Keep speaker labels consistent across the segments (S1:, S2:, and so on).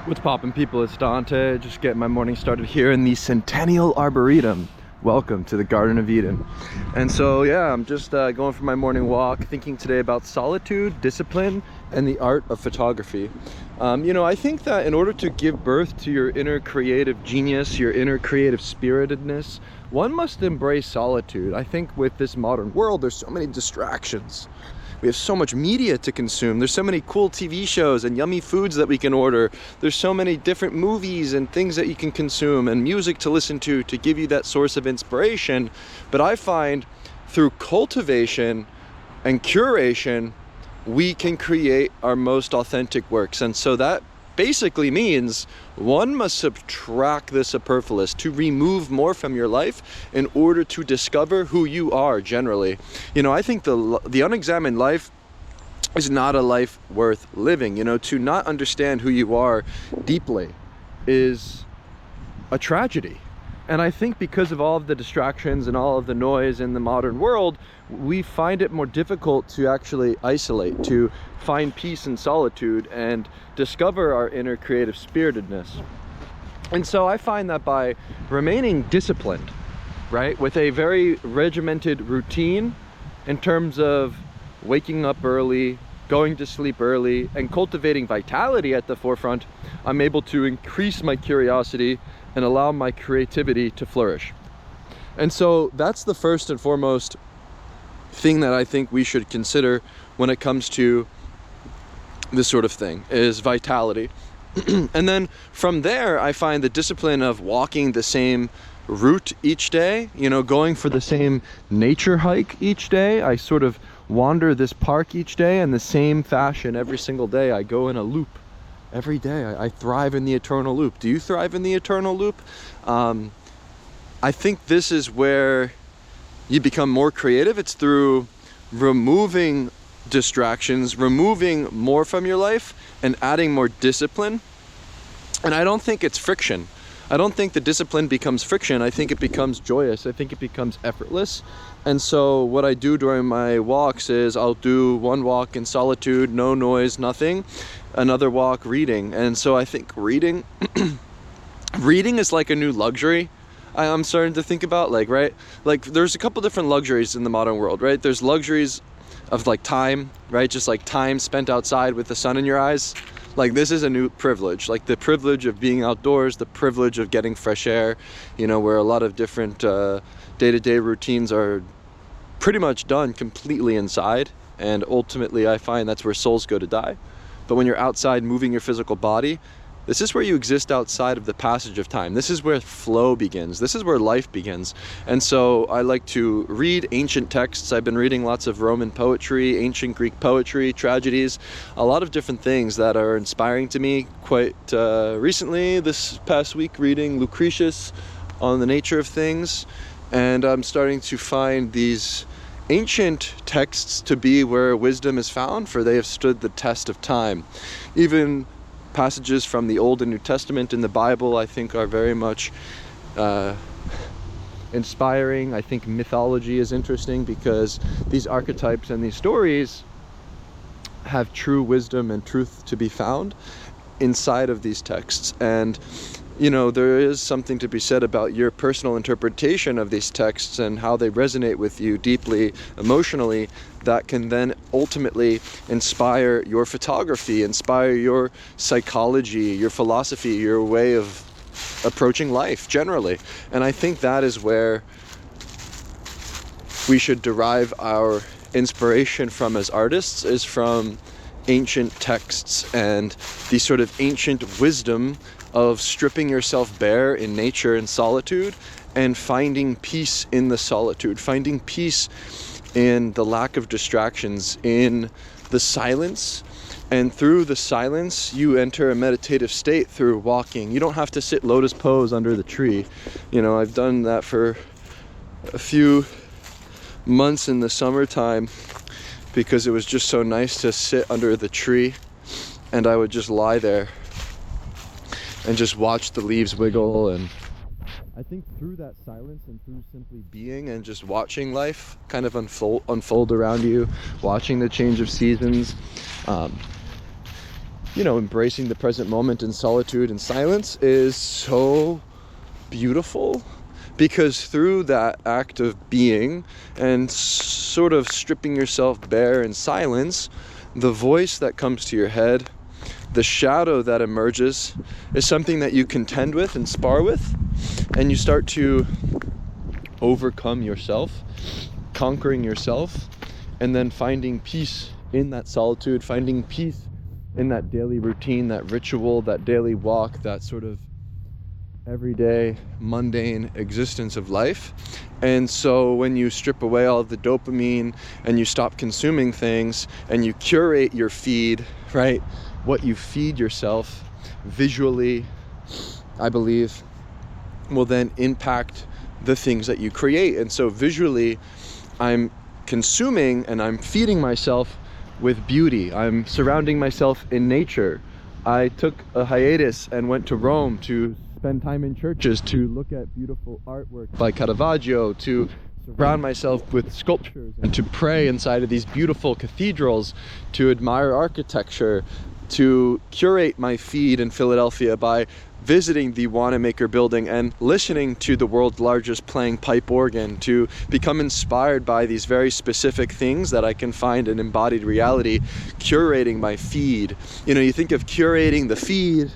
S1: What's poppin', people? It's Dante. Just getting my morning started here in the Centennial Arboretum. Welcome to the Garden of Eden. And so yeah, I'm just going for my morning walk, thinking today about solitude, discipline, and the art of photography. I think that in order to give birth to your inner creative genius, your inner creative spiritedness, one must embrace solitude. I think with this modern world, there's so many distractions. We have so much media to consume. There's so many cool TV shows and yummy foods that we can order. There's so many different movies and things that you can consume and music to listen to give you that source of inspiration. But I find through cultivation and curation, we can create our most authentic works. And so that basically means one must subtract the superfluous, to remove more from your life in order to discover who you are generally. I think the unexamined life is not a life worth living. To not understand who you are deeply is a tragedy. And I think because of all of the distractions and all of the noise in the modern world, we find it more difficult to actually isolate, to find peace and solitude and discover our inner creative spiritedness. And so I find that by remaining disciplined, right, with a very regimented routine in terms of waking up early, going to sleep early, and cultivating vitality at the forefront, I'm able to increase my curiosity and allow my creativity to flourish. And so that's the first and foremost thing that I think we should consider when it comes to this sort of thing, is vitality. And then from there, I find the discipline of walking the same route each day, going for the same nature hike each day. I sort of wander this park each day in the same fashion every single day. I go in a loop every day. I thrive in the eternal loop. Do you thrive in the eternal loop? I think this is where you become more creative. It's through removing distractions, removing more from your life, and adding more discipline. And I don't think it's friction. I don't think the discipline becomes friction. I think it becomes joyous. I think it becomes effortless. And so what I do during my walks is I'll do one walk in solitude, no noise, nothing. Another walk reading. And so I think reading is like a new luxury I'm starting to think about, right? There's a couple different luxuries in the modern world, right? There's luxuries of time, right? Just time spent outside with the sun in your eyes. This is a new privilege, the privilege of being outdoors, the privilege of getting fresh air, where a lot of different day-to-day routines are pretty much done completely inside. And ultimately, I find that's where souls go to die. But when you're outside moving your physical body, this is where you exist outside of the passage of time. This is where flow begins. This is where life begins. And so I like to read ancient texts. I've been reading lots of Roman poetry, ancient Greek poetry, tragedies, a lot of different things that are inspiring to me. Quite recently, this past week, reading Lucretius on the nature of things. And I'm starting to find these ancient texts to be where wisdom is found, for they have stood the test of time. Even passages from the Old and New Testament in the Bible, I think, are very much inspiring. I think mythology is interesting because these archetypes and these stories have true wisdom and truth to be found inside of these texts. And there is something to be said about your personal interpretation of these texts and how they resonate with you deeply emotionally, that can then ultimately inspire your photography, inspire your psychology, your philosophy, your way of approaching life generally. And I think that is where we should derive our inspiration from as artists, is from ancient texts and the sort of ancient wisdom of stripping yourself bare in nature and solitude, and finding peace in the solitude, finding peace in the lack of distractions, in the silence. And through the silence, you enter a meditative state through walking. You don't have to sit lotus pose under the tree. I've done that for a few months in the summertime because it was just so nice to sit under the tree, and I would just lie there and just watch the leaves wiggle. And I think through that silence and through simply being and just watching life kind of unfold around you, watching the change of seasons, embracing the present moment in solitude and silence is so beautiful, because through that act of being and sort of stripping yourself bare in silence, the voice that comes to your head, the shadow that emerges, is something that you contend with and spar with, and you start to overcome yourself, conquering yourself, and then finding peace in that solitude, finding peace in that daily routine, that ritual, that daily walk, that sort of everyday mundane existence of life. And so when you strip away all of the dopamine and you stop consuming things and you curate your feed, right, what you feed yourself visually, I believe, will then impact the things that you create. And so visually, I'm consuming and I'm feeding myself with beauty. I'm surrounding myself in nature. I took a hiatus and went to Rome to spend time in churches, to look at beautiful artwork by Caravaggio, to surround myself with sculptures, and to pray inside of these beautiful cathedrals, to admire architecture, to curate my feed in Philadelphia by visiting the Wanamaker building and listening to the world's largest playing pipe organ, to become inspired by these very specific things that I can find in embodied reality, curating my feed. You think of curating the feed,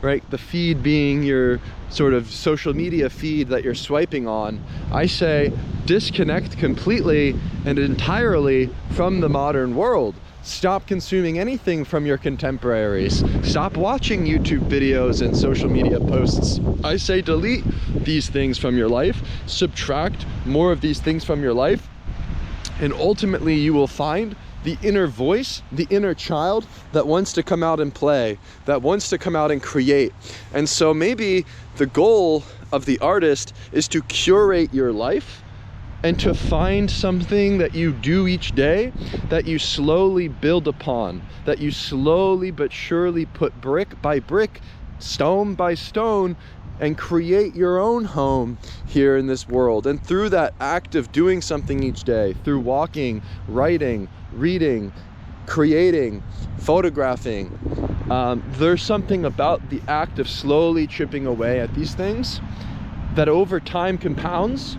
S1: right? The feed being your sort of social media feed that you're swiping on. I say disconnect completely and entirely from the modern world. Stop consuming anything from your contemporaries. Stop watching YouTube videos and social media posts. I say delete these things from your life, subtract more of these things from your life, and ultimately you will find the inner voice, the inner child that wants to come out and play, that wants to come out and create. And so maybe the goal of the artist is to curate your life and to find something that you do each day that you slowly build upon, that you slowly but surely put brick by brick, stone by stone, and create your own home here in this world. And through that act of doing something each day, through walking, writing, reading, creating, photographing, there's something about the act of slowly chipping away at these things that over time compounds.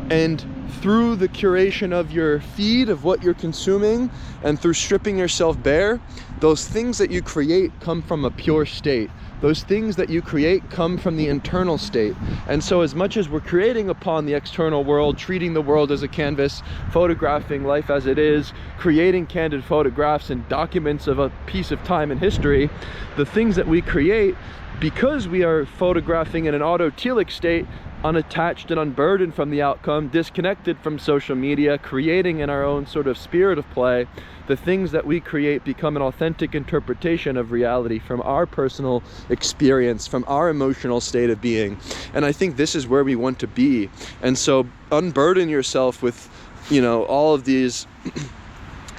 S1: And through the curation of your feed, of what you're consuming, and through stripping yourself bare, those things that you create come from a pure state. Those things that you create come from the internal state. And so as much as we're creating upon the external world, treating the world as a canvas, photographing life as it is, creating candid photographs and documents of a piece of time in history, the things that we create, because we are photographing in an autotelic state, unattached and unburdened from the outcome, disconnected from social media, creating in our own sort of spirit of play, the things that we create become an authentic interpretation of reality from our personal experience, from our emotional state of being. And I think this is where we want to be. And so unburden yourself with, all of these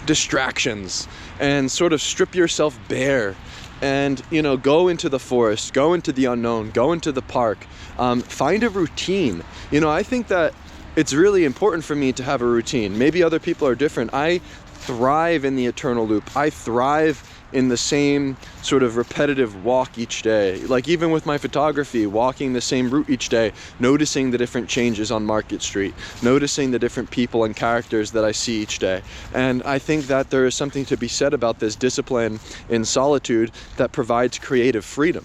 S1: distractions and sort of strip yourself bare. And go into the forest, go into the unknown, go into the park, find a routine. I think that it's really important for me to have a routine. Maybe other people are different. I thrive in the eternal loop. I thrive in the same sort of repetitive walk each day. Like even with my photography, walking the same route each day, noticing the different changes on Market Street, noticing the different people and characters that I see each day. And I think that there is something to be said about this discipline in solitude that provides creative freedom.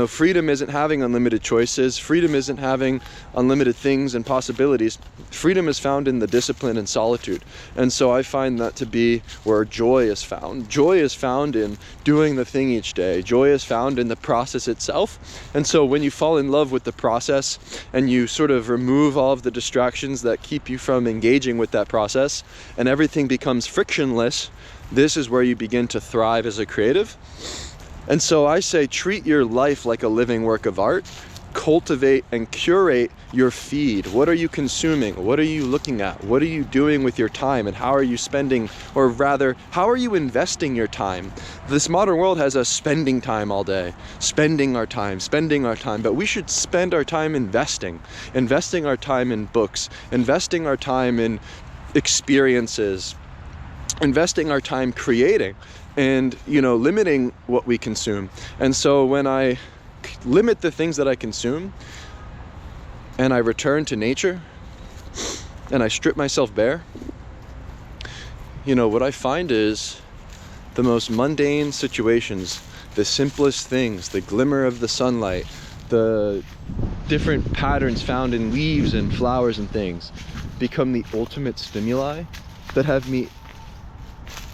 S1: Freedom isn't having unlimited choices. Freedom isn't having unlimited things and possibilities. Freedom is found in the discipline and solitude. And so I find that to be where joy is found. Joy is found in doing the thing each day. Joy is found in the process itself. And so when you fall in love with the process and you sort of remove all of the distractions that keep you from engaging with that process and everything becomes frictionless, this is where you begin to thrive as a creative. And so I say treat your life like a living work of art. Cultivate and curate your feed. What are you consuming? What are you looking at? What are you doing with your time? And how are you spending, or rather, how are you investing your time? This modern world has us spending time all day, spending our time, but we should spend our time investing our time in books, investing our time in experiences, investing our time creating and, you know, limiting what we consume. And so when I limit the things that I consume and I return to nature and I strip myself bare, you know, what I find is the most mundane situations, the simplest things, the glimmer of the sunlight, the different patterns found in leaves and flowers and things, become the ultimate stimuli that have me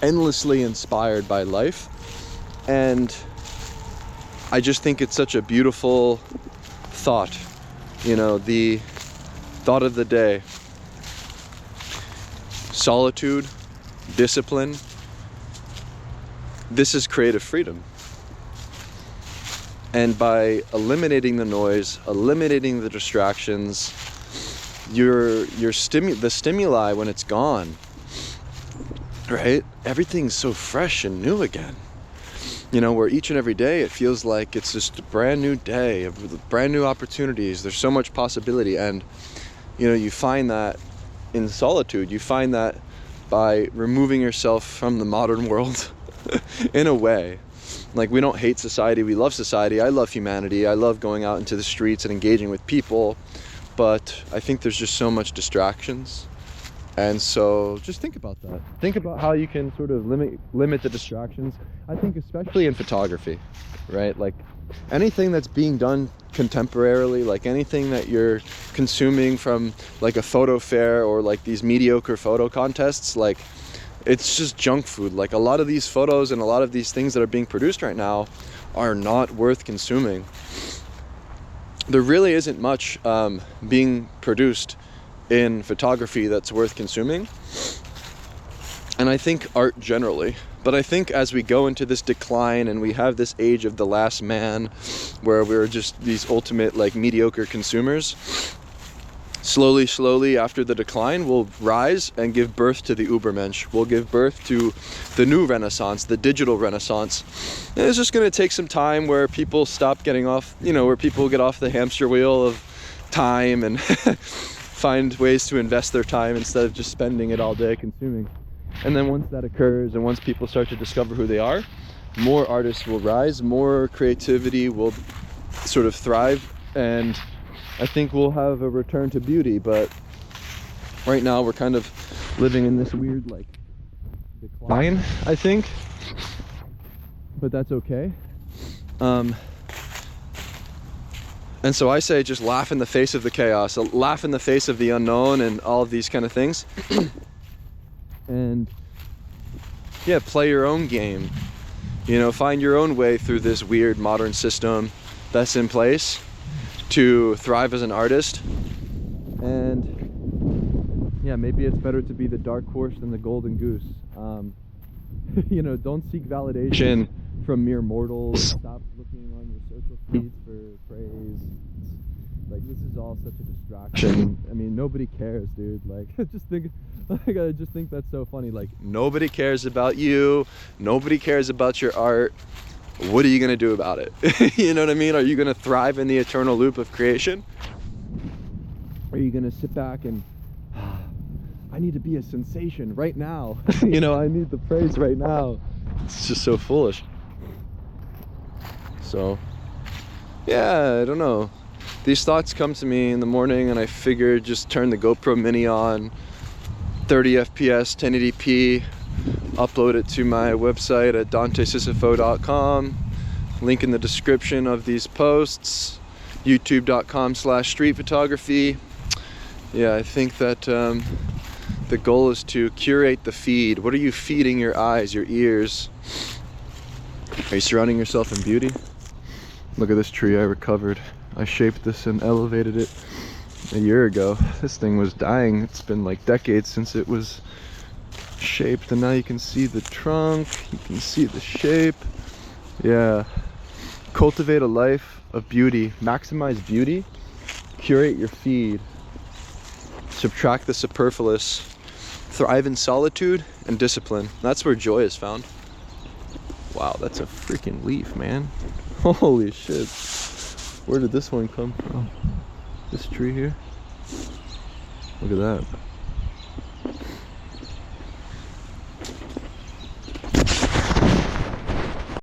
S1: endlessly inspired by life. And I just think it's such a beautiful thought, you know, the thought of the day: solitude, discipline. This is creative freedom. And by eliminating the noise, eliminating the distractions, the stimuli, when it's gone, right? Everything's so fresh and new again. You know, where each and every day it feels like it's just a brand new day of brand new opportunities. There's so much possibility. And, you know, you find that in solitude. You find that by removing yourself from the modern world in a way. Like, we don't hate society, we love society. I love humanity. I love going out into the streets and engaging with people. But I think there's just so much distractions. And so just think about that. Think about how you can sort of limit the distractions. I think especially in photography, right? Like anything that's being done contemporarily, like anything that you're consuming from like a photo fair or like these mediocre photo contests, like it's just junk food. Like a lot of these photos and a lot of these things that are being produced right now are not worth consuming. There really isn't much being produced in photography that's worth consuming, and I think art generally. But I think as we go into this decline and we have this age of the last man where we're just these ultimate like mediocre consumers, slowly after the decline we'll rise and give birth to the Ubermensch. We'll give birth to the new renaissance, the digital renaissance. And it's just going to take some time where people stop getting off, you know, where people get off the hamster wheel of time and find ways to invest their time instead of just spending it all day consuming. And then once that occurs and once people start to discover who they are, more artists will rise, more creativity will sort of thrive, and I think we'll have a return to beauty. But right now we're kind of living in this weird like decline, I think, but that's okay. And so I say just laugh in the face of the chaos, laugh in the face of the unknown and all of these kind of things. And yeah, play your own game, you know, find your own way through this weird modern system that's in place to thrive as an artist. And yeah, maybe it's better to be the dark horse than the golden goose. You know, don't seek validation from mere mortals. Stop looking on your social feeds for praise. Like, this is all such a distraction. I mean, nobody cares, dude. Like, I just think that's so funny. Like, nobody cares about you. Nobody cares about your art. What are you gonna do about it? You know what I mean? Are you gonna thrive in the eternal loop of creation? Or are you gonna sit back and I need to be a sensation right now? You know, I need the praise right now. It's just so foolish. So yeah, I don't know. These thoughts come to me in the morning and I figured just turn the GoPro Mini on, 30 FPS, 1080p, upload it to my website at dantesisifo.com, link in the description of these posts, youtube.com/street photography. Yeah, I think that the goal is to curate the feed. What are you feeding your eyes, your ears? Are you surrounding yourself in beauty? Look at this tree I recovered. I shaped this and elevated it a year ago. This thing was dying. It's been like decades since it was shaped, and now you can see the trunk, you can see the shape. Yeah. Cultivate a life of beauty. Maximize beauty. Curate your feed. Subtract the superfluous. Thrive in solitude and discipline. That's where joy is found. Wow, that's a freaking leaf, man. Holy shit. Where did this one come from? This tree here? Look at that.